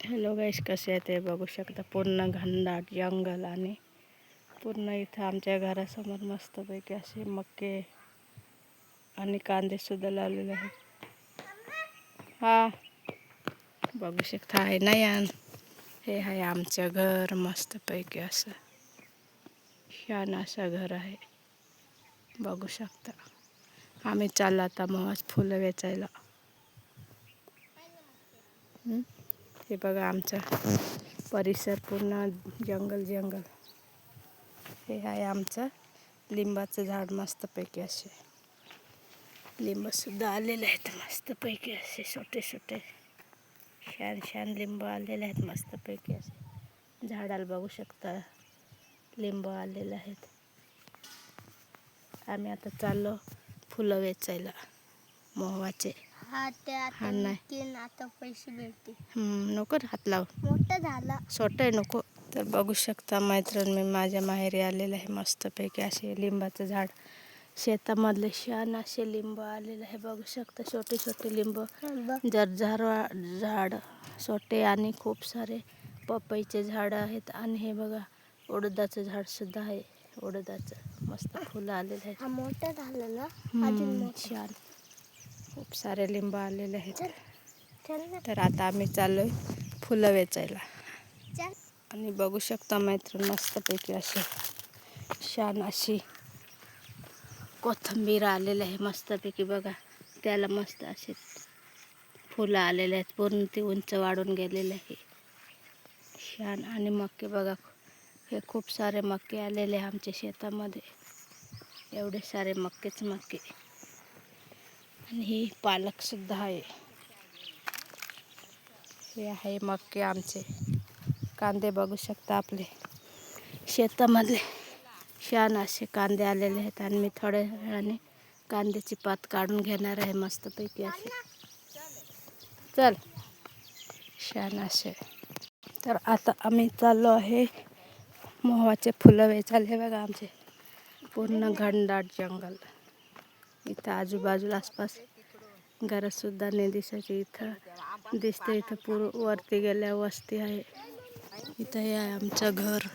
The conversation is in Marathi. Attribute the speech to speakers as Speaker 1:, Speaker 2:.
Speaker 1: हॅलो गाईस, कसे आहे ते बघू शकता. पूर्ण घनदाट जंगल आणि पूर्ण इथं आमच्या घरासमोर मस्तपैकी असे मक्के आणि कांदे सुद्धा लावलेले आहेत. हा बघू शकता आहे ना यान. हे आहे आमचं घर, मस्तपैकी असं छान असं घर आहे. बघू शकता. आम्ही चाललो आता मग फुलं वेचायला. हे बघा आमचा परिसर पूर्ण जंगल जंगल. हे आहे आमचं लिंबाचं झाड, मस्तपैकी असे लिंबसुद्धा आलेले आहेत. मस्तपैकी असे छोटे छोटे छान छान लिंब आलेले आहेत. मस्तपैकी असे झाडाला बघू शकता लिंब आलेले आहेत. आम्ही आता चाललो फुलं वेचायला मोहवाचे.
Speaker 2: हा नाही आता पैसे भेटते.
Speaker 1: नको हात लाव,
Speaker 2: मोठं झाला
Speaker 1: छोटं नको. तर बघू शकता मैत्रीण, मी माझ्या माहेरी आलेलं आहे. मस्तपैकी असे लिंबाचं झाड शेतामधले छान असे लिंब आलेले आहे. बघू शकता छोटे छोटे लिंब, जरझार झाड छोटे आणि खूप सारे पपईचे झाड आहेत. आणि हे बघा उडदाचं झाड सुद्धा आहे. उडदाचं मस्त फुलं आलेले आहेत.
Speaker 2: मोठं झालं ना
Speaker 1: छान खूप सारे लिंब आलेले आहेत. तर आता आम्ही चाललोय फुलं वेचायला. आणि बघू शकता मैत्रीण, मस्तपैकी अशी छान अशी कोथिंबीर आलेली आहे. मस्तपैकी बघा, त्याला मस्त असे फुलं आलेले आहेत. पूर्ण ती उंच वाढून गेलेले आहे. छान. आणि मक्के बघा, हे खूप सारे मक्के आलेले आहे आमच्या शेतामध्ये. एवढे सारे मक्केच मक्के. आणि ही पालक सुद्धा आहे. हे आहे मक्के आमचे. कांदे बघू शकता आपले शेतामधले छान असे कांदे आलेले आहेत. आणि मी थोड्या वेळाने कांद्याची पात काढून घेणार आहे. मस्तपैकी असे चल छान असे. तर आता आम्ही चाललो आहे मोहाचे फुलं वेचायला. हे बघा आमचे पूर्ण घनदाट जंगल. इथं आजूबाजूला आसपास घरंसुद्धा नाही दिसायची. इथं दिसते, इथं वरती गेल्या वस्ती आहे. इथं हे आहे आमचं घर.